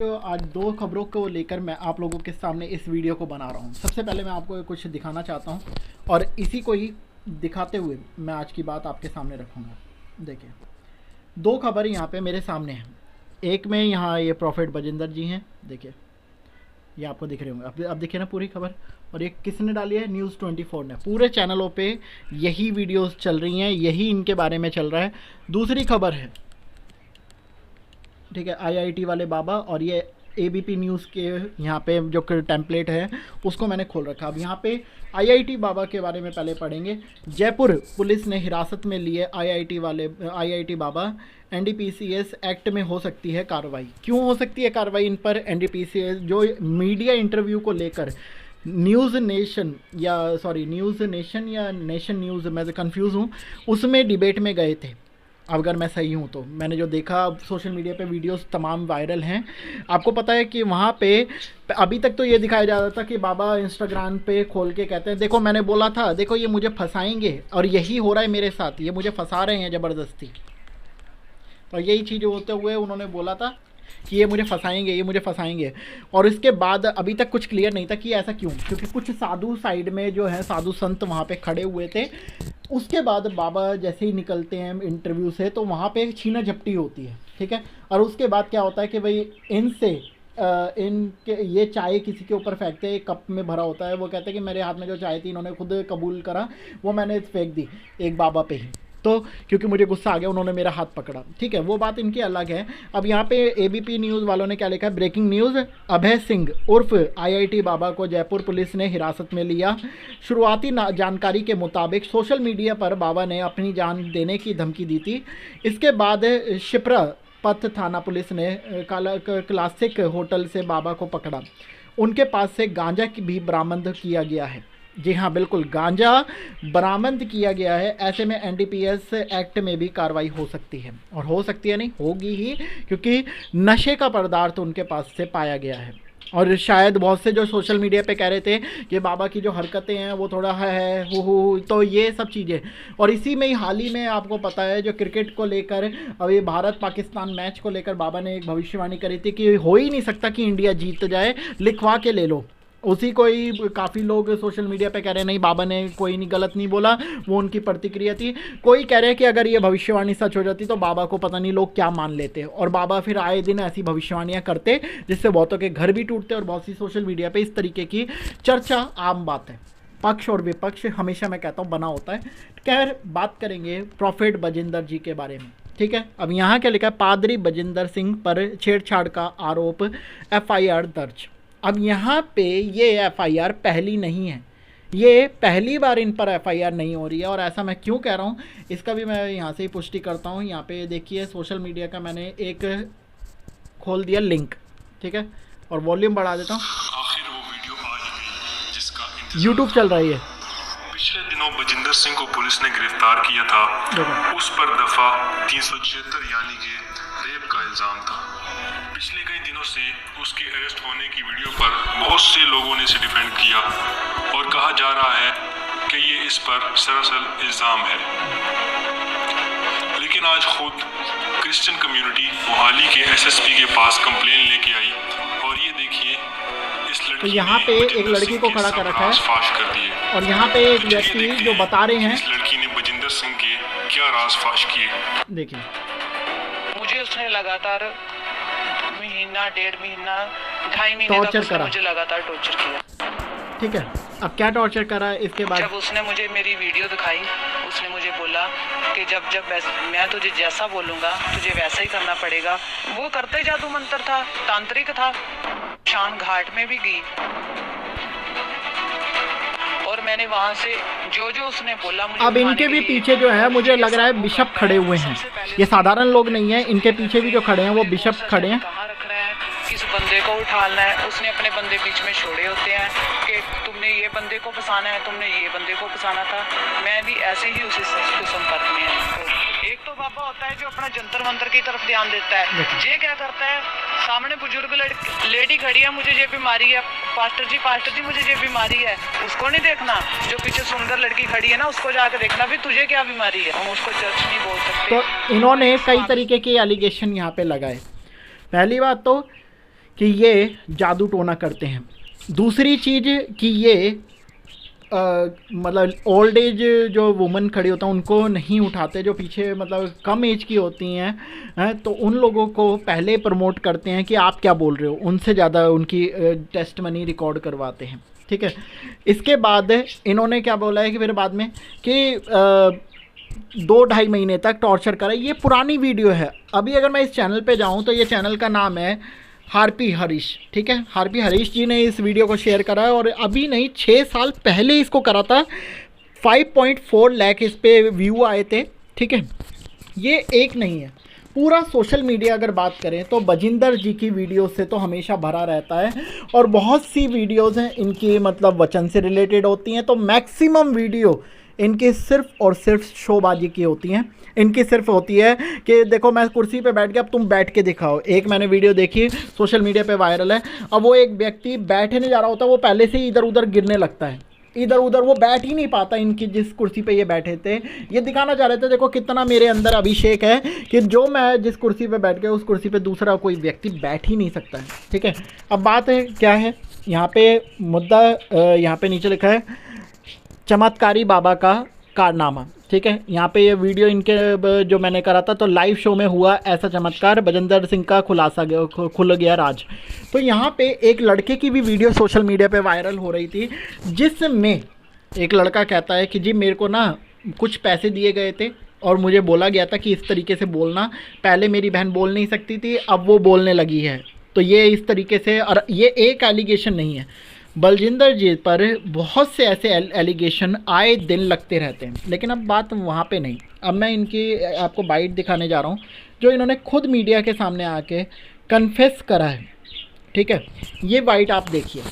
तो आज दो खबरों को लेकर मैं आप लोगों के सामने इस वीडियो को बना रहा हूँ। सबसे पहले मैं आपको कुछ दिखाना चाहता हूँ और इसी को ही दिखाते हुए मैं आज की बात आपके सामने रखूँगा। देखिए, दो खबर यहाँ पे मेरे सामने हैं। एक में यहाँ ये प्रॉफिट बजिंदर जी हैं, देखिए ये आपको दिख रहे होंगे। अब देखिए ना पूरी खबर। और ये किसने डाली है? न्यूज़ 24 ने। पूरे चैनलों पे यही वीडियोस चल रही हैं, यही इनके बारे में चल रहा है। दूसरी खबर है, ठीक है, आईआईटी वाले बाबा। और ये एबीपी न्यूज़ के यहाँ पे जो टेम्पलेट है उसको मैंने खोल रखा। अब यहाँ पे आईआईटी बाबा के बारे में पहले पढ़ेंगे। जयपुर पुलिस ने हिरासत में लिए आईआईटी बाबा। एनडीपीसी एक्ट में हो सकती है कार्रवाई। क्यों हो सकती है कार्रवाई इन पर? एनडीपीसी जो मीडिया इंटरव्यू को लेकर न्यूज़ नेशन या नेशन न्यूज़, मैं तो कन्फ्यूज़ हूँ, उसमें डिबेट में गए थे। अगर मैं सही हूँ तो मैंने जो देखा सोशल मीडिया पे वीडियोस तमाम वायरल हैं। आपको पता है कि वहाँ पे अभी तक तो ये दिखाया जा रहा था कि बाबा इंस्टाग्राम पे खोल के कहते हैं, देखो मैंने बोला था, देखो ये मुझे फंसाएंगे और यही हो रहा है मेरे साथ, ये मुझे फंसा रहे हैं ज़बरदस्ती। तो यही चीज़ होते हुए उन्होंने बोला था कि ये मुझे फंसाएंगे। और इसके बाद अभी तक कुछ क्लियर नहीं था कि ऐसा क्यों, क्योंकि कुछ साधु साइड में जो है साधु संत वहाँ पे खड़े हुए थे। उसके बाद बाबा जैसे ही निकलते हैं इंटरव्यू से तो वहाँ पे छीना झपटी होती है, ठीक है। और उसके बाद क्या होता है कि भाई इनके ये चाय किसी के ऊपर फेंकते हैं, कप में भरा होता है। वो कहते हैं कि मेरे हाथ में जो चाय थी इन्होंने खुद कबूल करा, वो मैंने फेंक दी एक बाबा पे ही, तो क्योंकि मुझे गुस्सा आ गया, उन्होंने मेरा हाथ पकड़ा, ठीक है, वो बात इनकी अलग है। अब यहाँ पे एबीपी न्यूज़ वालों ने क्या लिखा है? ब्रेकिंग न्यूज़, अभय सिंह उर्फ आईआईटी बाबा को जयपुर पुलिस ने हिरासत में लिया। शुरुआती जानकारी के मुताबिक सोशल मीडिया पर बाबा ने अपनी जान देने की धमकी दी थी। इसके बाद शिप्रा पथ थाना पुलिस ने क्लासिक होटल से बाबा को पकड़ा। उनके पास से गांजा भी बरामद किया गया है। जी हाँ, बिल्कुल, गांजा बरामद किया गया है। ऐसे में एनडीपीएस एक्ट में भी कार्रवाई हो सकती है, और हो सकती है नहीं, होगी ही, क्योंकि नशे का पदार्थ उनके पास से पाया गया है। और शायद बहुत से जो सोशल मीडिया पे कह रहे थे कि बाबा की जो हरकतें हैं वो थोड़ा है तो ये सब चीज़ें। और इसी में ही हाल ही में आपको पता है जो क्रिकेट को लेकर, अब ये भारत पाकिस्तान मैच को लेकर बाबा ने एक भविष्यवाणी करी थी कि हो ही नहीं सकता कि इंडिया जीत जाए, लिखवा के ले लो। उसी को ही काफ़ी लोग सोशल मीडिया पे कह रहे हैं नहीं बाबा ने कोई नहीं गलत नहीं बोला, वो उनकी प्रतिक्रिया थी। कोई कह रहे हैं कि अगर ये भविष्यवाणी सच हो जाती तो बाबा को पता नहीं लोग क्या मान लेते, और बाबा फिर आए दिन ऐसी भविष्यवाणियां करते जिससे बहुतों के घर भी टूटते। और बहुत सी सोशल मीडिया पे इस तरीके की चर्चा आम बात है। पक्ष और विपक्ष हमेशा मैं कहता हूँ बना होता है। खैर, बात करेंगे प्रॉफिट बजिंदर जी के बारे में, ठीक है। अब यहाँ क्या लिखा है? पादरी बजिंदर सिंह पर छेड़छाड़ का आरोप, एफआईआर दर्ज। अब यहाँ पे ये एफआईआर पहली नहीं है, ये पहली बार इन पर एफआईआर नहीं हो रही है। और ऐसा मैं क्यों कह रहा हूँ इसका भी मैं यहाँ से ही पुष्टि करता हूँ। यहाँ पे देखिए सोशल मीडिया का मैंने एक खोल दिया लिंक, ठीक है, और वॉल्यूम बढ़ा देता हूँ। आखिर वो वीडियो आ ही गई जिसका यूट्यूब चल रही है। पिछले दिनों बजिंदर सिंह को पुलिस ने गिरफ्तार किया था। उस पर दफा 376 यानी कि रेप का इल्जाम था। पिछले कई दिनों से उसके अरेस्ट होने की वीडियो पर बहुत से लोगों ने इसे डिफेंड किया और कहा जा रहा है कि ये इस पर सरासर इल्जाम है। लेकिन आज खुद क्रिश्चियन कम्युनिटी मोहाली के एसएसपी के पास कंप्लेन लेके आई, और ये देखिए इस लड़की तो यहाँ पे एक लड़की को खड़ा कर रखा है फाश कर दिए। और यहाँ पे एक व्यक्ति जो बता रहे हैं इस लड़की ने बजिंदर सिंह के क्या राज फाश किए। देखिए, मुझे उसने लगातार महीना, 1.5 महीना, 2.5 महीने टॉर्चर तक करा, मुझे लगातार टॉर्चर किया, ठीक है। अब क्या टॉर्चर करा इसके बाद? जब उसने मुझे मेरी वीडियो दिखाई, उसने मुझे बोला कि जब मैं तुझे जैसा बोलूँगा तुझे वैसा ही करना पड़ेगा। वो करते ही जादू मंत्र था, तांत्रिक था। शान घाट में भी गई और मैंने वहाँ से जो उसने बोला मुझे। अब इनके भी पीछे जो है मुझे लग रहा है बिशप खड़े हुए हैं, ये साधारण लोग नहीं हैं, इनके पीछे भी जो खड़े हैं वो बिशप खड़े हैं। कहाँ रख रहे हैं, किस बंदे को उठाना है, उसने अपने बंदे बीच में छोड़े होते हैं कि तुमने ये बंदे को फंसाना है, तुमने ये बंदे को फंसाना था। मैं भी ऐसे ही उसी के संपर्क में है। एक तो बाबा होता है जो अपना जंतर मंतर की तरफ ध्यान देता है, ये क्या करता है, सामने बुजुर्ग लेडी खड़ी है, मुझे ये बीमारी है, पास्टर जी मुझे ये बीमारी है, उसको नहीं देखना। जो पीछे सुंदर लड़की खड़ी है ना, उसको जाकर देखना भी तुझे क्या बीमारी है। हम उसको चर्च नहीं बोल सकते। तो इन्होंने कई तरीके के एलिगेशन यहाँ पे लगाए। पहली बात तो कि ये जादू टोना करते हैं। दूसरी चीज़ कि ये मतलब ओल्ड एज जो वुमन खड़ी होता है उनको नहीं उठाते, जो पीछे मतलब कम एज की होती हैं तो उन लोगों को पहले प्रमोट करते हैं कि आप क्या बोल रहे हो, उनसे ज़्यादा उनकी टेस्ट मनी रिकॉर्ड करवाते हैं। ठीक है, इसके बाद इन्होंने क्या बोला है कि फिर बाद में कि 2-2.5 महीने तक टॉर्चर करा। ये पुरानी वीडियो है। अभी अगर मैं इस चैनल पे जाऊं तो ये चैनल का नाम है हार्पी हरीश। ठीक है, हार्पी हरीश जी ने इस वीडियो को शेयर करा है और अभी नहीं 6 साल पहले इसको करा था। 5.4 लाख इस पे व्यू आए थे। ठीक है, ये एक नहीं है, पूरा सोशल मीडिया अगर बात करें तो बजिंदर जी की वीडियो से तो हमेशा भरा रहता है और बहुत सी वीडियोज़ हैं इनकी मतलब वचन से रिलेटेड होती हैं। तो मैक्सिमम वीडियो इनकी सिर्फ और सिर्फ शोबाजी की होती हैं। इनकी सिर्फ होती है कि देखो मैं कुर्सी पे बैठ गया, अब तुम बैठ के दिखाओ। एक मैंने वीडियो देखी सोशल मीडिया पे वायरल है, अब वो एक व्यक्ति बैठे नहीं जा रहा होता, वो पहले से ही इधर उधर गिरने लगता है, इधर उधर वो बैठ ही नहीं पाता इनकी जिस कुर्सी पे ये बैठे थे। ये दिखाना चाह रहे थे देखो कितना मेरे अंदर अभिषेक है कि जो मैं जिस कुर्सी पे बैठ गया उस कुर्सी पे दूसरा कोई व्यक्ति बैठ ही नहीं सकता है। ठीक है, अब बात है क्या है यहाँ पे मुद्दा, यहाँ पे नीचे लिखा है चमत्कारी बाबा का कारनामा। ठीक है, यहाँ पे ये वीडियो इनके जो मैंने करा था तो लाइव शो में हुआ ऐसा चमत्कार, बजिंदर सिंह का खुल गया राज। तो यहाँ पे एक लड़के की भी वीडियो सोशल मीडिया पे वायरल हो रही थी जिसमें एक लड़का कहता है कि जी मेरे को ना कुछ पैसे दिए गए थे और मुझे बोला गया था कि इस तरीके से बोलना, पहले मेरी बहन बोल नहीं सकती थी अब वो बोलने लगी है। तो ये इस तरीके से, और ये एक एलिगेशन नहीं है, बलजिंदर जी पर बहुत से ऐसे एलिगेशन आए दिन लगते रहते हैं। लेकिन अब बात वहाँ पे नहीं, अब मैं इनकी आपको बाइट दिखाने जा रहा हूँ जो इन्होंने खुद मीडिया के सामने आके कन्फेस करा है। ठीक है, ये बाइट आप देखिए।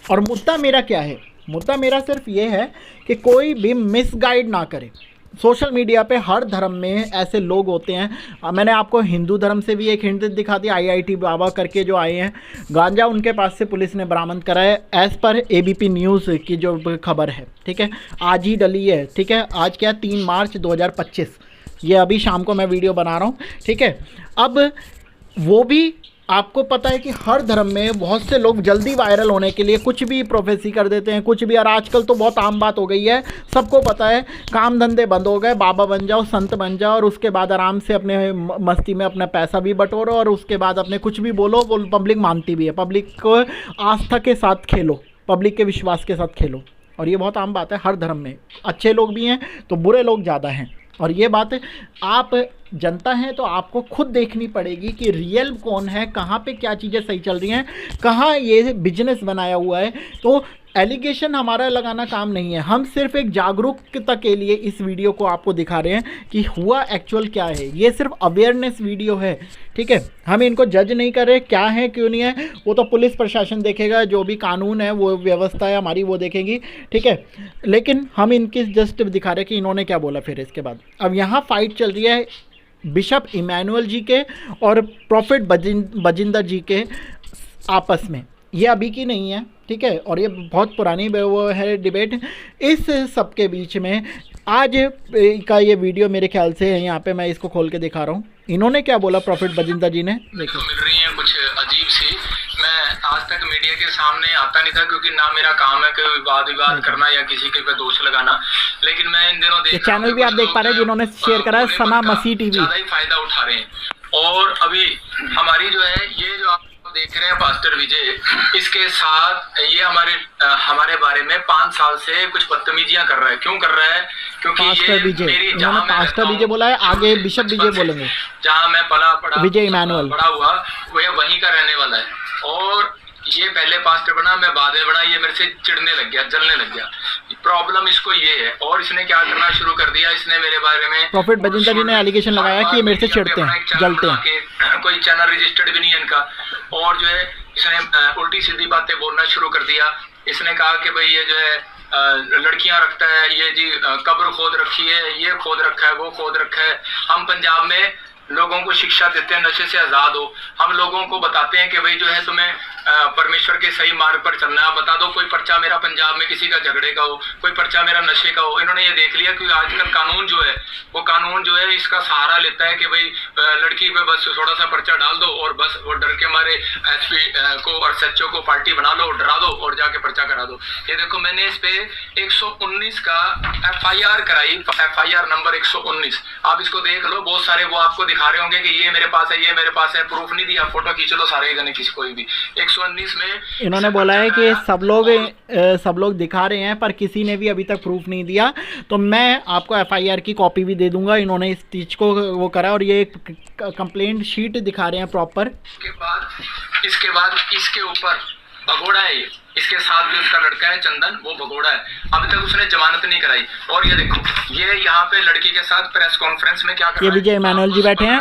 और मुद्दा मेरा क्या है, मुद्दा मेरा सिर्फ ये है कि कोई भी मिसगाइड ना करे। सोशल मीडिया पे हर धर्म में ऐसे लोग होते हैं। मैंने आपको हिंदू धर्म से भी एक हिंट दिखा दी, IIT बाबा करके जो आए हैं, गांजा उनके पास से पुलिस ने बरामद करा है एज़ पर ABP न्यूज़ की जो खबर है। ठीक है, आज ही डली है। ठीक है, आज क्या 3 मार्च 2025, ये अभी शाम को मैं वीडियो बना रहा हूँ। ठीक है, अब वो भी आपको पता है कि हर धर्म में बहुत से लोग जल्दी वायरल होने के लिए कुछ भी प्रोफेसी कर देते हैं, कुछ भी। और आजकल तो बहुत आम बात हो गई है, सबको पता है, काम धंधे बंद हो गए, बाबा बन जाओ, संत बन जाओ और उसके बाद आराम से अपने मस्ती में अपना पैसा भी बटोरो और उसके बाद अपने कुछ भी बोलो, वो पब्लिक मानती भी है। पब्लिक को आस्था के साथ खेलो, पब्लिक के विश्वास के साथ खेलो। और ये बहुत आम बात है हर धर्म में, अच्छे लोग भी हैं तो बुरे लोग ज़्यादा हैं। और ये बात आप जनता हैं तो आपको खुद देखनी पड़ेगी कि रियल कौन है, कहाँ पे क्या चीज़ें सही चल रही हैं, कहाँ ये बिजनेस बनाया हुआ है। तो एलिगेशन हमारा लगाना काम नहीं है, हम सिर्फ एक जागरूकता के लिए इस वीडियो को आपको दिखा रहे हैं कि हुआ एक्चुअल क्या है। ये सिर्फ अवेयरनेस वीडियो है। ठीक है, हम इनको जज नहीं कर रहे क्या है क्यों नहीं है, वो तो पुलिस प्रशासन देखेगा, जो भी कानून है वो व्यवस्था है हमारी वो देखेगी। ठीक है, लेकिन हम इनकी जस्ट दिखा रहे कि इन्होंने क्या बोला। फिर इसके बाद अब यहाँ फाइट चल रही है बिशप इमैनुअल जी के और प्रॉफिट बजिंदर जी के आपस में, ये अभी की नहीं है। ठीक है, और ये बहुत पुरानी वो है डिबेट। इस सब के बीच में आज का ये वीडियो मेरे ख्याल से यहाँ पे मैं इसको खोल के दिखा रहा हूँ। इन्होंने क्या बोला प्रॉफिट बजिंदर जी ने, देखो। मिल रही हैं कुछ अजीब सी। मैं आज तक मीडिया के सामने आता नहीं था क्योंकि ना मेरा काम है कि विवाद करना या किसी के पे दोष लगाना, लेकिन मैं इन दिनों देख चैनल भी आप देख पा रहे हैं जिन्होंने शेयर करा है, सना मसीह टीवी, ज्यादा ही फायदा उठा रहे हैं। और अभी हमारी जो है ये जो आप देख रहे हैं पास्टर विजय, इसके साथ ये हमारे बारे में 5 साल से कुछ बदतमीजियां कर रहा है। क्यों कर रहा है? क्योंकि पास्टर विजय, इन्होंने पास्टर विजय बोला है, आगे बिशप विजय बोलेंगे। जहाँ मैं पला विजय इमैनुअल बड़ा हुआ वो वहीं का रहने वाला है। और ये पहले पास्टर बना, मैं बाद में बना, ये मेरे से चिढ़ने लग गया, जलने लग गया। प्रॉब्लम इसको ये है। और इसने क्या करना शुरू कर दिया, इसने मेरे बारे में प्रॉफिट बजिंदर जी ने एलिगेशन लगाया कि ये मेरे से चिढ़ते हैं, जलते हैं। कोई चैनल रजिस्टर्ड भी नहीं है इनका। और जो है इसने उल्टी सीधी बातें बोलना शुरू कर दिया। इसने कहा कि भाई ये जो है लड़कियां रखता है, ये जी कब्र खोद रखी है, ये खोद रखा है, वो खोद रखा है। हम पंजाब में लोगों को शिक्षा देते हैं नशे से आज़ाद हो। हम लोगों को बताते हैं कि भाई जो है तुम्हें परमेश्वर के सही मार्ग पर चलना है। आप बता दो कोई पर्चा मेरा पंजाब में किसी का झगड़े का हो, कोई पर्चा मेरा नशे का हो। इन्होंने ये देख लिया कि आजकल कानून जो है वो कानून जो है इसका सहारा लेता है कि भाई लड़की पे बस थोड़ा सा पर्चा डाल दो और बस वो डर के मारे एसपी को और सच्चो को पार्टी बना लो, डरा दो और जाके पर्चा करा दो। ये देखो मैंने इस पे 119 का FIR कराई, FIR नंबर 119। आप इसको देख लो, बहुत सारे वो आपको दिखा रहे होंगे कि ये मेरे पास है, ये मेरे पास है, प्रूफ नहीं दिया, फोटो खींच लो सारे जने, किसी कोई भी। 119 में इन्होंने बोला है कि सब लोग दिखा रहे हैं पर किसी ने भी अभी तक प्रूफ नहीं दिया, तो मैं आपको FIR की कॉपी भी दे दूंगा। इन्होंने इस चीज को वो करा और ये एक कंप्लेंट शीट दिखा रहे हैं प्रॉपर। इसके बाद इसके ऊपर भगोड़ा है ये, इसके साथ भी उसका लड़का है चंदन, वो भगोड़ा है, अभी तक उसने जमानत नहीं कराई। और ये देखो ये यहाँ पे लड़की के साथ प्रेस कॉन्फ्रेंस में क्या कर रहा है, ये विजय इमानुएल जी बैठे हैं,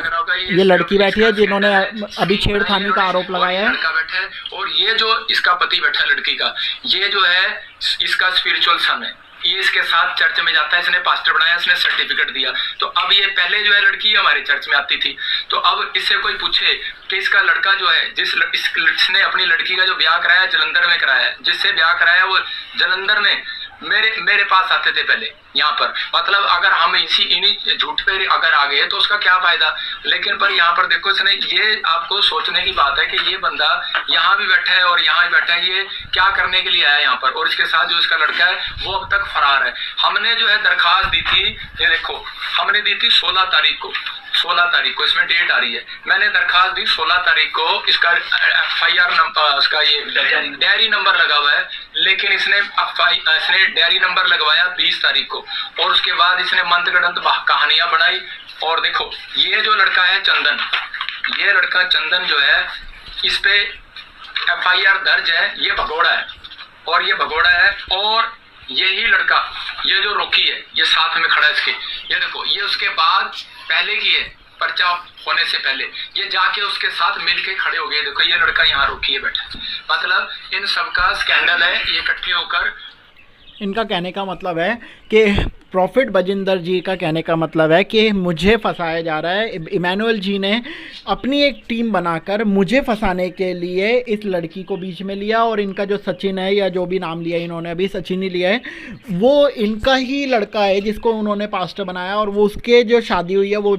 ये लड़की बैठी है जिन्होंने अभी छेड़खानी का आरोप लगाया है। लड़का बैठा है और ये जो इसका पति बैठा है लड़की का, ये जो है इसका स्पिरिचुअल सन है, ये इसके साथ चर्च में जाता है, इसने पास्टर बनाया, इसने सर्टिफिकेट दिया। तो अब ये पहले जो है लड़की हमारे चर्च में आती थी, तो अब इससे कोई पूछे कि इसका लड़का जो है इसने अपनी लड़की का जो ब्याह कराया जलंधर में कराया है, जिससे ब्याह कराया वो जलंधर में मेरे पास आते थे पहले यहाँ पर। मतलब अगर हम इन्हीं झूठ पे अगर आ गए तो उसका क्या फायदा। लेकिन पर यहाँ पर देखो इसने, ये आपको सोचने की बात है कि ये बंदा यहाँ भी बैठा है और यहाँ भी बैठा है, ये क्या करने के लिए आया यहाँ पर। और इसके साथ जो इसका लड़का है वो अब तक फरार है। हमने जो है दरखास्त दी थी, ये देखो हमने दी थी 16 तारीख को, 16 तारीख को इसमें डेट आ रही है। मैंने दरखास्त दी 16 तारीख को, इसका FIR नंबर, उसका ये डायरी नंबर लगा हुआ है, लेकिन इसने डायरी नंबर लगवाया 20 तारीख को। और उसके बाद इसने मंत्रगढ़ंत कहानियां बनाई। और देखो ये जो लड़का है चंदन, ये लड़का चंदन जो है इस पे FIR दर्ज है, ये भगोड़ा है और ये भगोड़ा है। और यही लड़का ये जो रोकी है ये साथ में खड़ा है इसके, ये देखो ये उसके बाद पहले की है, पर्चा होने से पहले ये जाके उसके साथ मिलके खड़े हो गए। देखो ये लड़का यहाँ रोकी है बैठा। मतलब इन सबका स्कैंडल है, ये इकट्ठे होकर। इनका कहने का मतलब है कि प्रॉफिट बजिंदर जी का कहने का मतलब है कि मुझे फंसाया जा रहा है। इमानुएल जी ने अपनी एक टीम बनाकर मुझे फंसाने के लिए इस लड़की को बीच में लिया, और इनका जो सचिन है या जो भी नाम लिया इन्होंने, अभी सचिन ही लिया है, वो इनका ही लड़का है जिसको उन्होंने पास्टर बनाया। और वो उसके जो शादी हुई है वो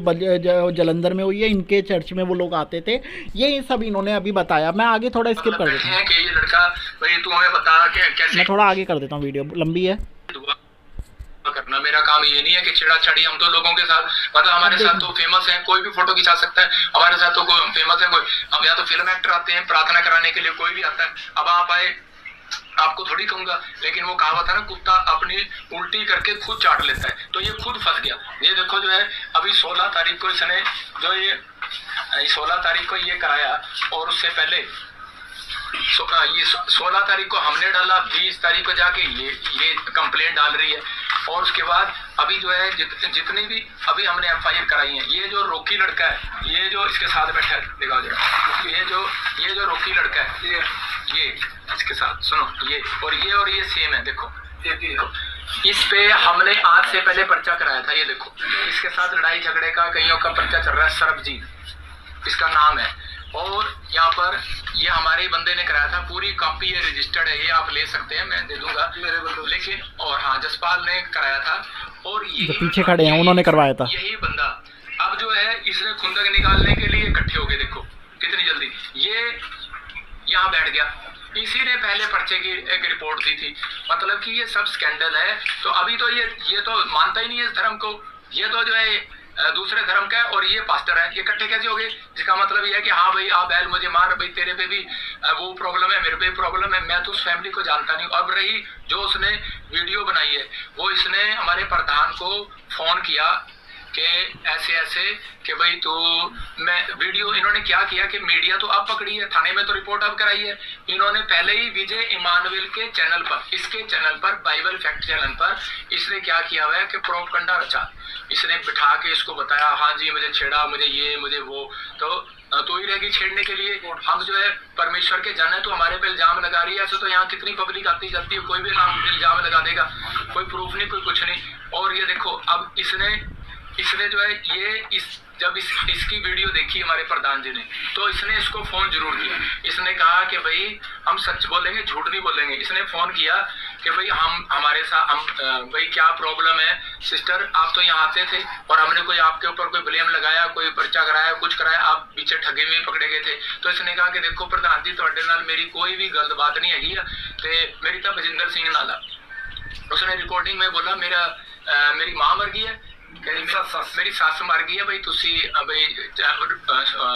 जलंधर में हुई है, इनके चर्च में वो लोग आते थे। ये सब इन्होंने अभी बताया। मैं आगे थोड़ा स्किप कर देता हूँ, ये लड़का भाई तू हमें बता के कैसे, मैं थोड़ा आगे कर देता हूँ, वीडियो लंबी है। करना मेरा काम ये नहीं है कि छेड़ाछाड़ी हम तो लोगों के साथ, मतलब हमारे साथ तो फेमस है, कोई भी फोटो खिंचा सकता है हमारे साथ, तो कोई फेमस है कोई। हम या तो फिल्म एक्टर आते हैं प्रार्थना कराने के लिए, कोई भी आता है। अब आप आए, आपको थोड़ी कहूंगा, लेकिन वो कहावत है ना, कुत्ता अपनी उल्टी करके खुद चाट लेता है, तो ये खुद फंस गया। ये देखो जो है अभी 16 तारीख को इसने जो ये 16 तारीख को ये कराया, और उससे पहले ये 16 तारीख को हमने डाला, 20 तारीख को जाके ये कंप्लेंट डाल रही है। और उसके बाद अभी जो है जितनी भी अभी हमने FIR कराई है, ये जो रोकी लड़का है, ये जो इसके साथ बैठा है, दिखाओ जरा, ये जो रोकी लड़का है, ये इसके साथ सुनो, और ये सेम है। देखो इस पे हमने आज से पहले पर्चा कराया था। ये देखो इसके साथ लड़ाई झगड़े का कईयों का पर्चा चल रहा है, सरबजीत इसका नाम है। और यहाँ पर ये हमारे बंदे ने कराया था, पूरी कॉपी ये रजिस्टर्ड है, ये आप ले सकते हैं, मैं दे दूंगा मेरे बंदे। लेकिन और हाँ जसपाल ने कराया था, और ये पीछे खड़े हैं उन्होंने करवाया था। यही बंदा अब जो है इसने खुंदक निकालने के लिए इकट्ठे हो गए। देखो कितनी जल्दी ये यहाँ बैठ गया। इसी ने पहले पर्चे की एक रिपोर्ट दी थी। मतलब कि ये सब स्कैंडल है। तो अभी तो ये तो मानता ही नहीं है इस धर्म को, ये तो जो है दूसरे धर्म का है, और ये पास्टर है। ये इकट्ठे कैसे हो गए? जिसका मतलब ये है कि हाँ भाई आप बैल मुझे मार, भाई तेरे पे भी वो प्रॉब्लम है, मेरे पे भी प्रॉब्लम है। मैं तो उस फैमिली को जानता नहीं। अब रही जो उसने वीडियो बनाई है, वो इसने हमारे प्रधान को फोन किया कि ऐसे कि भाई तो मैं वीडियो, इन्होंने क्या किया कि मीडिया तो अब पकड़ी है, थाने में तो रिपोर्ट अब कराई है। इन्होंने पहले ही विजय इमानुएल के चैनल पर, इसके चैनल पर, बाइबल फैक्ट चैनल पर इसने क्या किया हुआ है कि प्रोपगंडा रचा। इसने बिठा के इसको बताया, हाँ जी मुझे छेड़ा, मुझे ये मुझे वो, तो ही रहेगी छेड़ने के लिए। हम जो है परमेश्वर के जन है, तो हमारे पे इल्जाम लगा रही है। ऐसे तो यहाँ कितनी पब्लिक आती जाती है, कोई भी नाम इल्जाम लगा देगा, कोई प्रूफ नहीं, कोई कुछ नहीं। और ये देखो अब इसने जो है ये जब इसकी वीडियो देखी हमारे प्रधान जी ने, तो इसने इसको फोन जरूर किया। इसने कहा कि भाई हम सच बोलेंगे, झूठ नहीं बोलेंगे। इसने फोन किया कि भाई हमारे साथ भाई क्या प्रॉब्लम है सिस्टर, आप तो यहाँ आते थे और हमने कोई आपके ऊपर कोई ब्लेम लगाया, कोई पर्चा कराया, कुछ कराया, आप पीछे ठगे में पकड़े गए थे। तो इसने कहा कि देखो प्रधान जी तुहाडे नाल मेरी कोई भी गलत बात नहीं हैगी, मेरी तो बजिंदर सिंह नाल आ। उसने रिकॉर्डिंग में बोला मेरी मां मर गई है, मेरी सस मर गई है, भाई तुसी भाई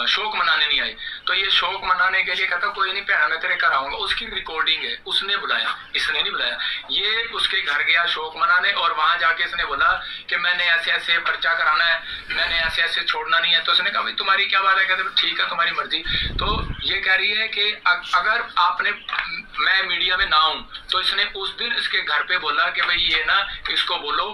शोक मनाने नहीं आए। तो ये शोक मनाने के लिए कहता कोई नहीं भैन मैं तेरे घर आऊंगा। उसकी रिकॉर्डिंग है, उसने बुलाया, इसने नहीं बुलाया। ये उसके घर गया शोक मनाने और वहां जाके इसने बोला कि मैंने ऐसे ऐसे पर्चा कराना है, मैंने ऐसे ऐसे छोड़ना नहीं है। तो उसने कहा भाई तुम्हारी क्या बात है, कहते ठीक है तुम्हारी मर्जी। तो ये कह रही है कि अगर आपने मैं मीडिया में ना हूं तो इसने उस दिन इसके घर पे बोला कि भाई ये ना इसको बोलो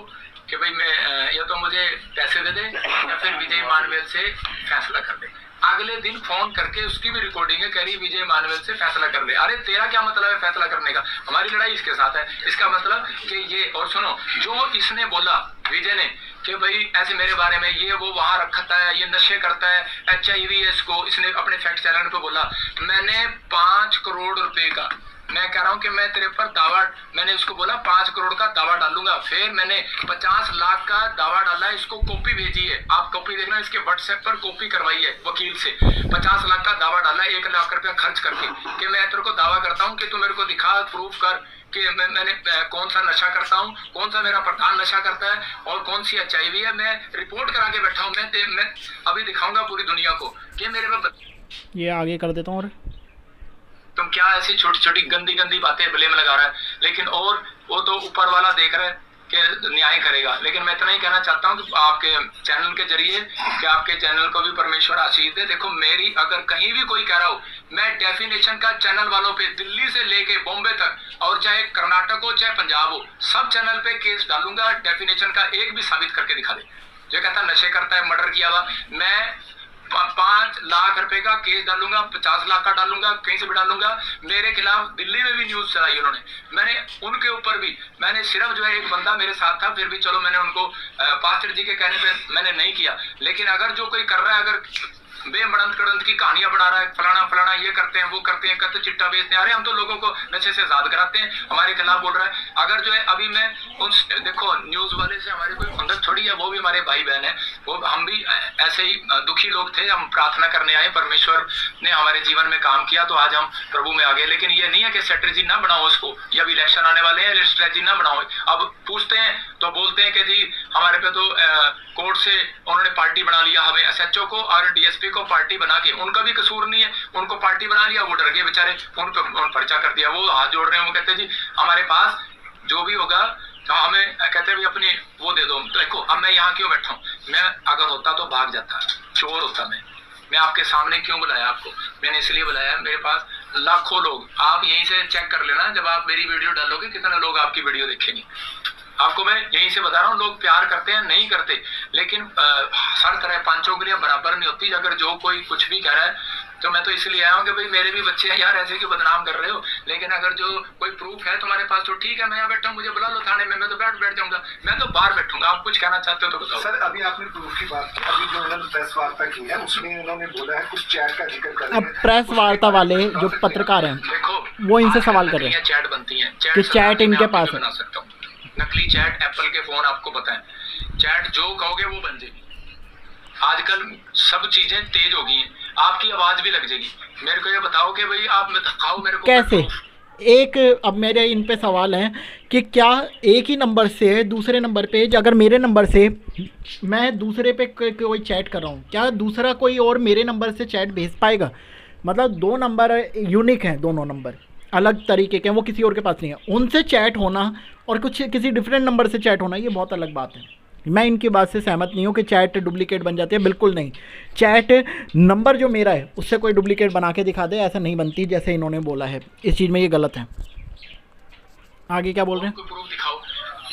कि भाई मैं या तो मुझे पैसे दे दे या फिर विजय मानवेल से फैसला कर दे। अगले दिन फोन करके उसकी भी रिकॉर्डिंग है, कह रही विजय मानवेल से फैसला कर दे। अरे तेरा क्या मतलब है फैसला करने का, हमारी लड़ाई इसके साथ है। इसका मतलब कि ये, और सुनो जो इसने बोला विजय ने कि भाई ऐसे मेरे बारे में ये वो वहां रखता है, ये नशे करता है, HIV है इसको, इसने अपने फैक्ट चैनल पे बोला। मैंने 5 करोड़ रुपए का, मैं कह रहा हूं कि मैं तेरे पर दावा, मैंने उसको बोला 5 करोड़ का दावा डालूंगा। फिर मैंने 50 लाख का दावा डाला, इसको कॉपी भेजी है, आप कॉपी देखना, इसके व्हाट्सएप पर कॉपी करवाई है वकील से। 50 लाख का दावा डाला, 1 लाख रुपया खर्च करके कि मैं तेरे को दावा करता हूं कि तू मेरे को दिखा, प्रूफ कर कि मैंने कौन सा नशा करता हूं, कौन सा मेरा प्रधान नशा करता है और कौन सी HIV है। मैं रिपोर्ट करा के बैठा हूं, मैं अभी दिखाऊंगा पूरी दुनिया को कि मेरे पे। ये आगे कर देता हूँ। और तुम क्या ऐसी छोटी छोटी गंदी गंदी बातें ब्लेम लगा रहा है, लेकिन और वो तो ऊपर वाला देख रहा है कि न्याय करेगा। लेकिन मैं इतना ही कहना चाहता हूँ कि आपके चैनल के जरिए कि आपके चैनल को भी परमेश्वर आशीष दे। देखो मेरी अगर कहीं भी कोई कह रहा हो, मैं डेफिनेशन का चैनल वालों पे दिल्ली से लेके बॉम्बे तक और चाहे कर्नाटक हो चाहे पंजाब हो, सब चैनल पे केस डालूंगा। डेफिनेशन का एक भी साबित करके दिखा दे जो कहता नशे करता है, मर्डर किया हुआ। मैं 5 लाख रुपए का केस डालूंगा, 50 लाख का डालूंगा, कहीं से भी डालूंगा। मेरे खिलाफ दिल्ली में भी न्यूज चलाई उन्होंने, मैंने उनके ऊपर भी, मैंने सिर्फ जो है एक बंदा मेरे साथ था, फिर भी चलो मैंने उनको पास्टर जी के कहने पे मैंने नहीं किया। लेकिन अगर जो कोई कर रहा है, अगर बेमड़ंत कड़ंत की कहानियां बना रहा है, फलाना फलाना ये करते हैं वो करते हैं, कत्ल चिट्टा बेचते हैं, अरे हम तो लोगों को नशे से आजाद कराते हैं, हमारे खिलाफ बोल रहा है। अगर जो है अभी मैं देखो न्यूज वाले से हमारी कोई फंगत थोड़ी है, वो भी हमारे भाई बहन है, वो हम भी ऐसे ही दुखी लोग थे, हम प्रार्थना करने आए, परमेश्वर ने हमारे जीवन में काम किया तो आज हम प्रभु में आ गए। लेकिन ये नहीं है कि स्ट्रेटजी ना बनाओ उसको, या अभी इलेक्शन आने वाले हैं स्ट्रेटजी ना बनाओ। अब पूछते हैं तो बोलते हैं कि जी हमारे पे तो कोर्ट से उन्होंने पार्टी बना लिया, हमें SHO को और DSP को पार्टी बना के, उनका भी कसूर नहीं है, उनको पार्टी बना लिया, वो डर गए बेचारे, उन पर्चा कर दिया, वो हाथ जोड़ रहे हैं, वो कहते जी हमारे पास जो भी होगा तो हमें कहते हैं अपनी वो दे दो। देखो अब मैं यहाँ क्यों बैठा हूँ, मैं अगर होता तो भाग जाता, चोर होता मैं आपके सामने क्यों बुलाया आपको, मैंने इसलिए बुलाया, मेरे पास लाखों लोग, आप यहीं से चेक कर लेना, जब आप मेरी वीडियो डालोगे कितने लोग आपकी वीडियो देखेंगे। आपको मैं यहीं से बता रहा हूँ, लोग प्यार करते हैं नहीं करते, लेकिन हर तरह पांचों के लिए बराबर नहीं होती। अगर जो कोई कुछ भी कह रहा है तो मैं तो इसलिए आया हूँ कि भाई मेरे भी बच्चे हैं यार, ऐसे क्यों बदनाम कर रहे हो। लेकिन अगर जो कोई प्रूफ है तुम्हारे पास तो ठीक है, मैं यहाँ बैठा हूँ, मुझे बुला लो थाने में, मैं तो बैठ जाऊंगा, मैं तो बाहर बैठूंगा। आप कुछ कहना चाहते हो तो बताओ। सर अभी आपने प्रूफ की बात की, अभी जो उन्होंने प्रेस वार्ता की है उसमें उन्होंने बोला है कुछ चैट का जिक्र कर। अब प्रेस वार्ता वाले जो पत्रकार हैं देखो वो इनसे सवाल कर रहे हैं, चैट बनती है, कि चैट इनके पास है, बना सकता हूँ नकली चैट, एप्पल के फोन आपको पता है, चैट जो कहोगे वो बन जाएगी। आजकल सब चीजें तेज हो गई हैं, आपकी आवाज भी लग जाएगी। मेरे को ये बताओ कि भाई आप दिखाओ मेरे को कैसे। एक अब मेरे इन पे सवाल है कि क्या एक ही नंबर से दूसरे नंबर पे, अगर मेरे नंबर से मैं दूसरे पे कोई चैट कर रहा हूँ, क्या दूसरा कोई और मेरे नंबर से चैट भेज पाएगा? मतलब 2 नंबर यूनिक हैं, दोनों नंबर अलग तरीके के हैं, वो किसी और के पास नहीं है। उनसे चैट होना और कुछ किसी डिफरेंट नंबर से चैट होना, ये बहुत अलग बात है। मैं इनकी बात से सहमत नहीं हूँ कि चैट डुप्लीकेट बन जाती है, बिल्कुल नहीं। चैट नंबर जो मेरा है उससे कोई डुप्लीकेट बना के दिखा दे, ऐसा नहीं बनती जैसे इन्होंने बोला है, इस चीज़ में ये गलत है। आगे क्या बोल रहे हैं? प्रूफ दिखाओ।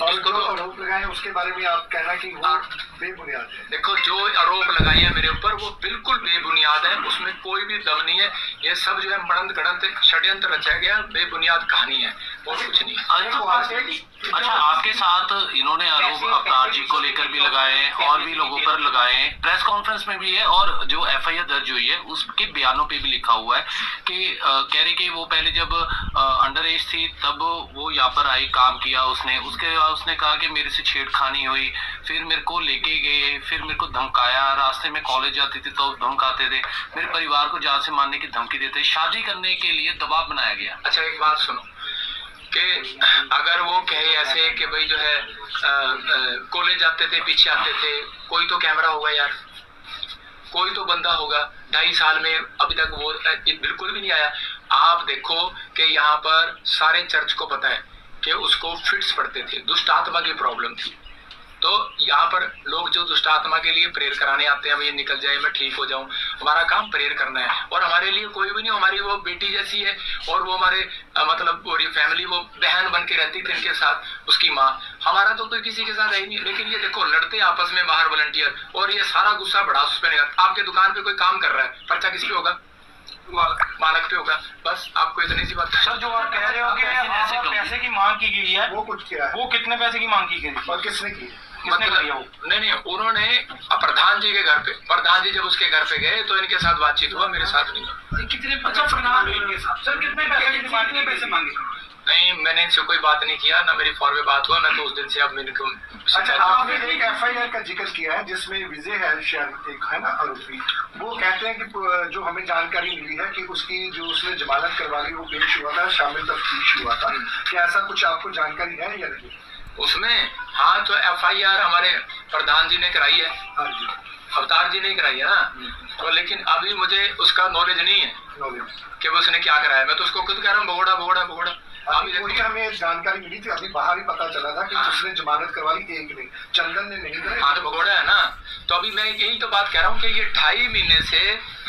और जो आरोप लगाए उसके बारे में आप कहना कि वो बेबुनियाद है। देखो जो आरोप लगाए हैं मेरे ऊपर वो बिल्कुल बेबुनियाद है, उसमें कोई भी दम नहीं है। ये सब जो है मड़ंत गड़ंत षड्यंत्र रचा गया, बेबुनियाद कहानी है। और कुछ नहीं। अच्छा, आपके साथ इन्होंने आरोप अवतार जी को लेकर भी लगाए हैं और भी लोगों पर लगाए हैं, प्रेस कॉन्फ्रेंस में भी है और जो एफआईआर दर्ज हुई है उसके बयानों पे भी लिखा हुआ है कि कह रहे कि वो पहले जब अंडर एज थी तब वो यहाँ पर आई, काम किया उसने, उसके बाद उसने कहा कि मेरे से छेड़खानी हुई, फिर मेरे को लेके गए, फिर मेरे को धमकाया, रास्ते में कॉलेज जाती थी तो धमकाते थे, मेरे परिवार को जान से मारने की धमकी देते, शादी करने के लिए दबाव बनाया गया। अच्छा एक बात सुनो कि अगर वो कहे ऐसे कि भाई जो है कॉलेज जाते थे, पीछे आते थे, कोई तो कैमरा होगा यार, कोई तो बंदा होगा, 2.5 साल में अभी तक वो बिल्कुल भी नहीं आया। आप देखो कि यहाँ पर सारे चर्च को पता है कि उसको फिट्स पड़ते थे, दुष्ट आत्मा की प्रॉब्लम थी, तो यहाँ पर लोग जो दुष्ट आत्मा के लिए प्रेयर कराने आते हैं, ये निकल जाए, मैं ठीक हो जाऊं, हमारा काम प्रेयर करना है। और हमारे लिए कोई भी नहीं, हमारी वो बेटी जैसी है और वो हमारे मतलब पूरी फैमिली, वो बहन बन के रहती थी इनके साथ, उसकी माँ। हमारा तो कोई किसी के साथ है ही नहीं। लेकिन ये देखो लड़ते आपस में बाहर वॉलंटियर, और ये सारा गुस्सा बड़ा उस पर निकलता। आपके दुकान पे कोई काम कर रहा है, पर्चा किस पे होगा? मालक पे होगा। बस आपको इतनी सी बात। सर जो आप कह रहे हो कि पैसे की मांग की गई है, वो कुछ किया है, वो कितने पैसे की मांग की गई और किसने की? मतलब नहीं, उन्होंने प्रधान जी के घर पे, प्रधान जी जब उसके घर पे गए तो इनके साथ बातचीत हुआ, मेरे साथ नहीं। कितने सर कितने पैसे मांगे? नहीं, मैंने इनसे कोई बात नहीं किया, ना मेरी फोन में बात हुआ, ना तो उस दिन से अब मेरे को। अच्छा, आपने एक एफआईआर का जिक्र किया है जिसमें विजय है शायद एक है ना आरोपी, वो कहते हैं कि जो हमें जानकारी मिली है कि उसकी जो उसने जमानत करवा ली वो पेश हुआ था, शामिल तफ्तीश हुआ था, क्या ऐसा कुछ आपको जानकारी है या नहीं उसमें? हाँ, तो एफआईआर हमारे प्रधान जी ने कराई है। हाँ जी, अवतार जी ने कराई है ना, तो लेकिन अभी मुझे उसका नॉलेज नहीं है कि वो उसने क्या कराया। मैं तो उसको खुद कह रहा हूँ भगोड़ा भगोड़ा भगोड़ा। अभी वही हमें जानकारी मिली थी, अभी बाहर ही पता चला था कि उसने जमानत करवा ली, एक ने, चंदन ने नहीं कराई। हाँ, तो भगोड़ा है ना। तो अभी मैं यही तो बात कह रहा हूँ कि ये 2.5 महीने से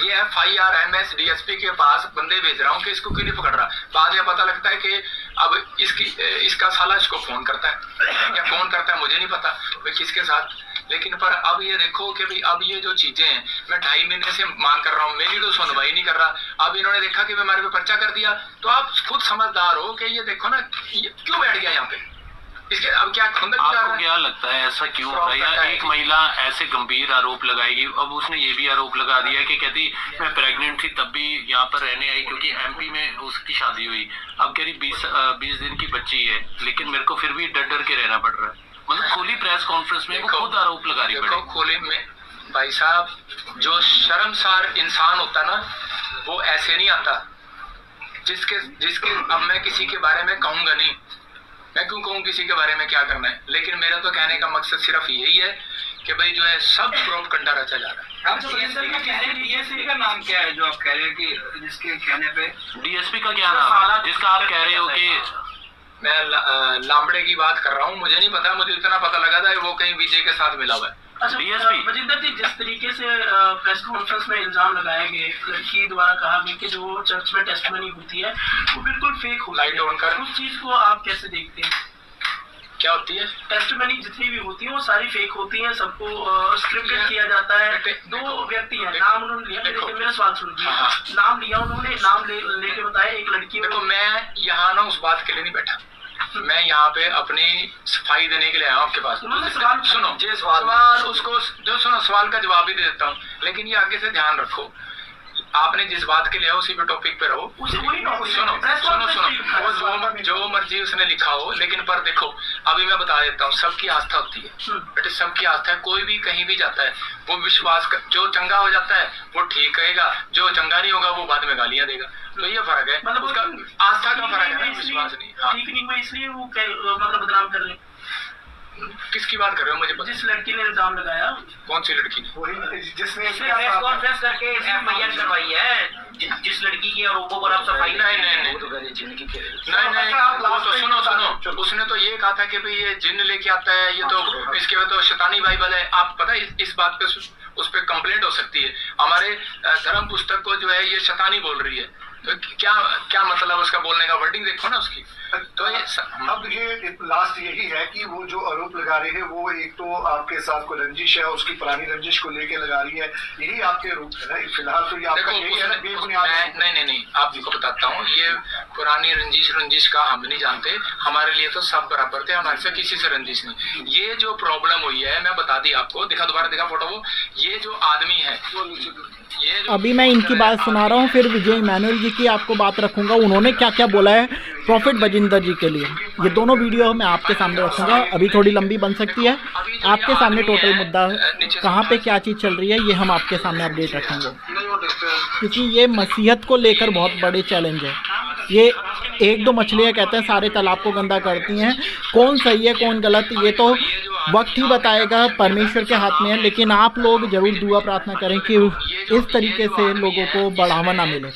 ये एफआईआर एमएस डीएसपी के पास बंदे भेज रहा हूँ कि इसको क्यों नहीं पकड़ रहा। बाद में पता लगता है कि अब इसका साला इसको फोन करता है, या फोन करता है मुझे नहीं पता भाई किसके साथ। लेकिन पर अब ये देखो कि भाई अब ये जो चीजें हैं, मैं 2.5 महीने से मांग कर रहा हूँ, मेरी तो सुनवाई नहीं कर रहा। अब इन्होंने देखा कि मैं हमारे पे पर्चा कर दिया, तो आप खुद समझदार हो कि ये देखो ना ये क्यों बैठ गया यहाँ पे, इसके अब क्या खुंदक जा रहा आपको है? क्या लगता है ऐसा क्यों हो रहा है? या एक महिला ऐसे गंभीर आरोप लगाएगी, अब उसने ये भी आरोप लगा दिया कि कहती मैं प्रेग्नेंट थी तब भी यहाँ पर रहने आई क्योंकि एमपी में उसकी शादी हुई, अब कह रही 20 दिन की बच्ची है, लेकिन मेरे को फिर भी डर डर के रहना पड़ रहा है। मतलब खुली प्रेस कॉन्फ्रेंस में वो खुद आरोप लगा रही है। खुले में भाई साहब, जो शर्मसार इंसान होता ना वो ऐसे नहीं आता। जिसके अब मैं किसी के बारे में कहूंगा नहीं, मैं क्यों कहूँ किसी के बारे में क्या करना है, लेकिन मेरा तो कहने का मकसद सिर्फ यही है कि भाई जो है सब प्रोपगंडा रचा जा रहा है। डीएसपी का नाम क्या है जो आप कह रहे हैं कि जिसके कहने पे? डीएसपी का क्या नाम है जिसका आप कह रहे हो कि? मैं लांबड़े की बात कर रहा हूँ, मुझे नहीं पता, मुझे इतना पता लगा था वो कहीं विजय के साथ मिला हुआ है। अच्छा, मजिंदर जी, जिस तरीके से प्रेस कॉन्फ्रेंस में इल्जाम लगाए गए, लड़की द्वारा कहा गया कि जो चर्च में टेस्टमनी होती है वो बिल्कुल फेक होती लाइट ऑन कर। उस चीज को आप कैसे देखते हैं? क्या होती है? टेस्टमनी जितनी भी होती है वो सारी फेक होती है, सबको स्क्रिप्टेड किया जाता है। दो व्यक्ति हैं, नाम उन्होंने लिया, लेकिन मेरा सवाल सुनिए, नाम लिया उन्होंने, नाम लेके बताया एक लड़की। देखो मैं यहाँ ना उस बात के लिए नहीं बैठा, मैं यहाँ पे अपनी सफाई देने के लिए आया हूँ आपके पास। सवाल सुनो, ये सवाल उसको जो सुनो, सवाल का जवाब भी दे देता हूँ, लेकिन ये आगे से ध्यान रखो, आपने जिस बात के लिए उसी पे टॉपिक पे रहो। सुनो, जो मर्जी उसने लिखा हो, लेकिन पर देखो अभी मैं बता देता हूँ, सबकी आस्था होती है बेटे, सबकी आस्था है। कोई भी कहीं भी जाता है वो विश्वास कर, जो चंगा हो जाता है वो ठीक कहेगा, जो चंगा नहीं होगा वो बाद में गालियां देगा। तो ये फर्क है, मतलब उसका आस्था का फर्क है ना, विश्वास नहीं। हाँ, ठीक नहीं हुआ इसलिए वो मतलब बदनाम कर रहे हैं। किसकी बात कर रहे हो मुझे पता? जिस लड़की ने इल्जाम लगाया। कौन सी लड़की ने? वही जिसने प्रेस कॉन्फ्रेंस करके एफआईआर करवाई है, जिस लड़की के आरोपों पर आप सफाई। नहीं, वो तो सुनो, उसने तो ये कहा था कि भाई ये जिन्न लेके आता है, ये तो इसके बाद तो शैतानी बाइबल है। आप पता है इस बात पे उस पे कंप्लेंट हो सकती है, हमारे धर्म पुस्तक को जो है ये शैतानी बोल रही है। तो क्या मतलब उसका बोलने का वर्डिंग देखो ना उसकी। तो ये अब ये लास्ट यही है कि वो जो आरोप लगा रहे हैं वो एक तो आपके साथ कोई रंजिश है, उसकी पुरानी रंजिश को लेके लगा रही है, यही आपके आरोप है ना फिलहाल? तो ये आपका यही है ना बेबुनियाद? नहीं, आपको बताता हूँ, ये पुरानी रंजिश का हम नहीं जानते, हमारे लिए तो सब बराबर थे, हमारे से किसी से रंजिश नहीं। ये जो प्रॉब्लम हुई है मैं बता दी आपको, दोबारा दिखा फोटो वो, ये जो आदमी है ये जो अभी मैं इनकी बात सुना रहा हूँ, फिर विजय इमैनुअल जी की आपको बात रखूंगा, उन्होंने क्या क्या बोला है प्रॉफिट बजिंदर जी के लिए। ये दोनों वीडियो मैं आपके सामने रखूंगा, अभी थोड़ी लंबी बन सकती है, आपके सामने टोटल मुद्दा कहाँ पे क्या चीज़ चल रही है ये हम आपके सामने अपडेट रखेंगे, क्योंकि ये मसीहत को लेकर बहुत बड़े चैलेंज है। ये एक दो मछलियाँ कहते हैं सारे तालाब को गंदा करती हैं, कौन सही है कौन गलत ये तो वक्त ही बताएगा, परमेश्वर के हाथ में है। लेकिन आप लोग जरूर दुआ प्रार्थना करें कि इस तरीके से लोगों को बढ़ावा ना मिले,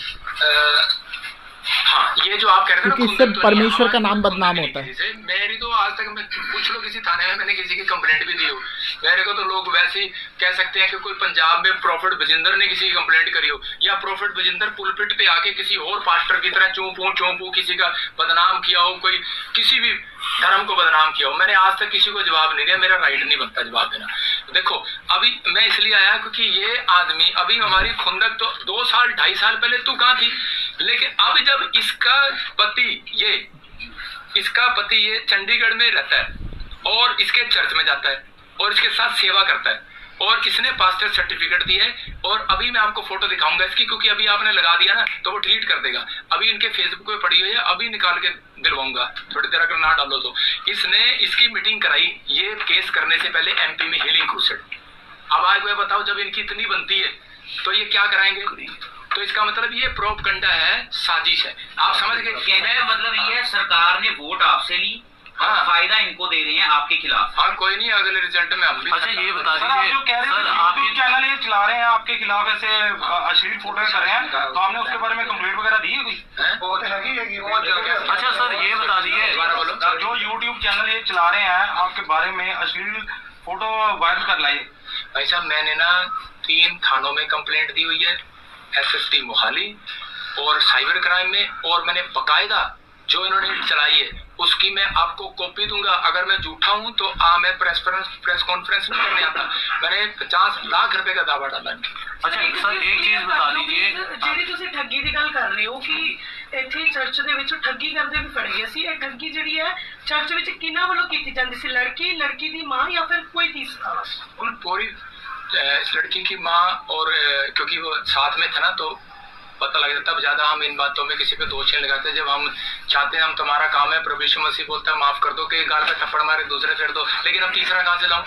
हाँ, ये जो आप कह रहे हैं क्योंकि इससे परमेश्वर का नाम बदनाम होता है। मेरी तो आज तक मैं पूछ लो किसी थाने में मैंने किसी की कंप्लेंट भी दी हो, मेरे को तो लोग वैसे ही कह सकते हैं कि कोई पंजाब में प्रॉफिट बजिंदर ने किसी की कंप्लेंट करी हो, या प्रॉफिट बजिंदर पुलपिट पे आके किसी और पास्टर की तरह चौंपू किसी का बदनाम किया हो, कोई किसी भी धर्म को बदनाम किया हो। मैंने आज तक किसी को जवाब नहीं दिया, मेरा राइट नहीं बनता जवाब देना। देखो अभी मैं इसलिए आया क्योंकि ये आदमी अभी हमारी खुंदक तो 2 साल 2.5 साल पहले तू कहाँ थी, लेकिन अब जब इसका पति ये चंडीगढ़ में रहता है और इसके चर्च में जाता है और इसके साथ सेवा करता है और इसने पास्टर सर्टिफिकेट दी है, और अभी मैं आपको फोटो दिखाऊंगा इसकी, क्योंकि अभी आपने लगा दिया ना तो वो डिलीट कर देगा। अभी इनके फेसबुक पे पड़ी हुई है, अभी निकाल के दिलवाऊंगा, थोड़ी देर अगर ना डालो तो। इसने इसकी मीटिंग कराई ये केस करने से पहले एमपी में हीलिंग क्रूसेड। अब आज मैं बताओ जब इनकी इतनी बनती है तो ये क्या कराएंगे, तो इसका मतलब ये प्रोपगंडा है, साजिश है। आप समझ गए? कहने का मतलब ये है सरकार ने वोट आपसे ली, हाँ, फायदा इनको दे रहे हैं आपके खिलाफ। हाँ कोई नहीं, अगले रिजल्ट में हम भी। अच्छा ये बता सर आप जो दीजिए कह रहे हैं यूट्यूब चैनल ये चला रहे हैं आपके खिलाफ, ऐसे अश्लील फोटो कर रहे हैं, तो आपने उसके बारे में कंप्लेंट वगैरह दी है कोई? अच्छा सर ये बता दीजिए जो यूट्यूब चैनल ये चला रहे हैं आपके बारे में अश्लील फोटो वायरल कर लाए, भाई साहब मैंने ना 3 थानों में कंप्लेंट दी हुई है, SST मोहाली और साइबर क्राइम में, और मैंने बकायदा जो इन्होंने चलाई है उसकी मैं आपको कॉपी दूंगा। अगर मैं झूठा हूं तो मैं प्रेस कॉन्फ्रेंस नहीं करने आता, मैंने 50 लाख रुपए का दावा डाला। अच्छा सर एक चीज बता दीजिए, ਜਿਹੜੀ ਤੁਸੀਂ ਠੱਗੀ ਦੀ ਗੱਲ ਕਰ ਰਹੇ ਹੋ ਕਿ ਇੱਥੇ ਚਰਚ ਦੇ ਵਿੱਚ ਠੱਗੀ ਕਰਦੇ ਵੀ ਫੜੇ ਗਏ ਸੀ, ਇਹ ਠੱਗੀ ਜਿਹੜੀ ਹੈ ਚਰਚ ਵਿੱਚ ਕਿਹਨਾਂ ਵੱਲੋਂ ਕੀਤੀ ਜਾਂਦੀ ਸੀ, ਲੜਕੀ ਦੀ ਮਾਂ ਜਾਂ ਫਿਰ ਕੋਈ तीसरा? पूरी इस लड़की की माँ, और क्योंकि वो साथ में था ना तो पता लग जाता। तब ज्यादा हम इन बातों में किसी पे दोष नहीं लगाते, जब हम चाहते हैं हम तुम्हारा काम है, प्रभु यीशु मसीह बोलता है माफ कर दो, कि गाल पे थप्पड़ मारे दूसरे फेर दो, लेकिन अब तीसरा कहाँ से लाऊं,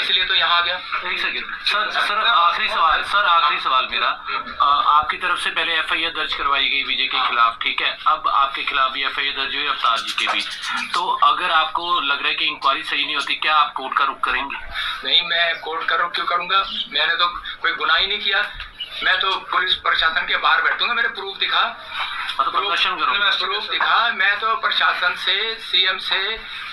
इसलिए तो यहाँ आ गया। एक सेकंड सर आखिरी सवाल मेरा, आपकी तरफ से पहले FIR दर्ज करवाई गई विजय के खिलाफ, ठीक है, अब आपके खिलाफ भी FIR दर्ज हुई अवतार जी के भी, तो अगर आपको लग रहा है कि इंक्वायरी सही नहीं होती, क्या आप कोर्ट का रुख करेंगे? नहीं, मैं कोर्ट का रुख क्यों करूंगा, मैंने तो कोई गुनाह ही नहीं किया, मैं तो पुलिस प्रशासन के बाहर बैठूंगा, मेरे प्रूफ दिखा, प्रदर्शन करो, प्रूफ दिखा। मैं तो प्रशासन से CM से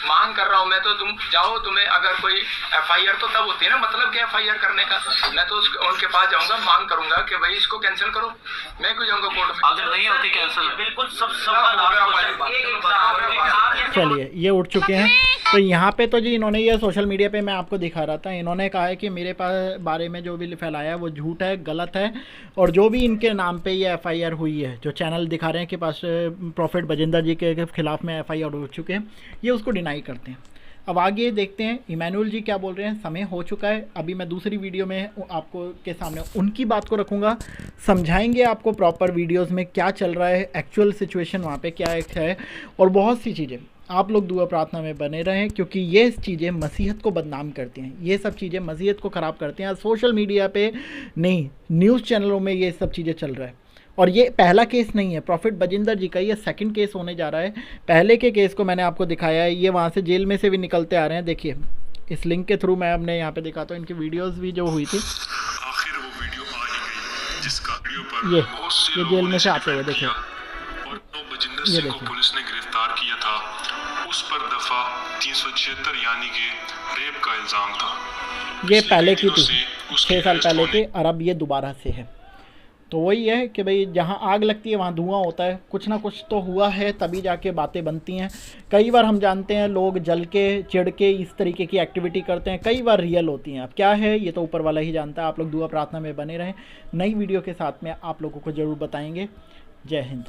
मांग कर रहा हूँ, मैं तो तुम जाओ, तुम्हें अगर कोई FIR तो तब होती है ना, मतलब क्या FIR करने का, मैं तो उनके पास जाऊंगा, मांग करूंगा कि भाई इसको कैंसिल करो, मैं क्यों जाऊंगा कोर्ट में? अगर नहीं होती कैंसिल, बिल्कुल सब चलिए ये उठ चुके हैं। तो यहाँ पे तो जी इन्होंने ये सोशल मीडिया पे मैं आपको दिखा रहा था, इन्होंने कहा है कि मेरे पास बारे में जो भी फैलाया है वो झूठ है, गलत है, और जो भी इनके नाम पे ये FIR हुई है, जो चैनल दिखा रहे हैं कि पास प्रॉफिट बजिंदर जी के खिलाफ में FIR हो चुके हैं, ये उसको डिनाई करते हैं। अब आगे देखते हैं इमैनुअल जी क्या बोल रहे हैं। समय हो चुका है, अभी मैं दूसरी वीडियो में आपको के सामने उनकी बात को रखूँगा, समझाएंगे आपको प्रॉपर वीडियोज़ में क्या चल रहा है, एक्चुअल सिचुएशन वहाँ पे क्या है, और बहुत सी चीज़ें। आप लोग दुआ प्रार्थना में बने रहें, क्योंकि ये चीज़ें मसीहत को बदनाम करती हैं, ये सब चीज़ें मसीहत को ख़राब करती हैं। सोशल मीडिया पे नहीं, न्यूज़ चैनलों में ये सब चीज़ें चल रहा है, और ये पहला केस नहीं है प्रॉफिट बजिंदर जी का, ये सेकंड केस होने जा रहा है। पहले के केस को मैंने आपको दिखाया है, ये वहाँ से जेल में से भी निकलते आ रहे हैं। देखिए इस लिंक के थ्रू मैं अपने यहाँ पे दिखाता हूँ, इनकी वीडियोज़ भी जो हुई थी, आखिर वो वीडियो आ ही गई जिसका वीडियो पर ये जेल में से आते हुए देखिए, और बजिंदर सिंह को पुलिस ने गिरफ्तार किया था, उस पर दफा 376 यानी कि रेप का इल्जाम था। ये पहले की थी, 6 साल पहले के, और अब ये दोबारा से है। तो वही है कि भाई जहाँ आग लगती है वहाँ धुआं होता है, कुछ ना कुछ तो हुआ है तभी जाके बातें बनती हैं। कई बार हम जानते हैं लोग जल के चिढ़ के इस तरीके की एक्टिविटी करते हैं, कई बार रियल होती हैं। अब क्या है ये तो ऊपर वाला ही जानता है। आप लोग दुआ प्रार्थना में बने रहें, नई वीडियो के साथ में आप लोगों को ज़रूर बताएंगे। जय हिंद।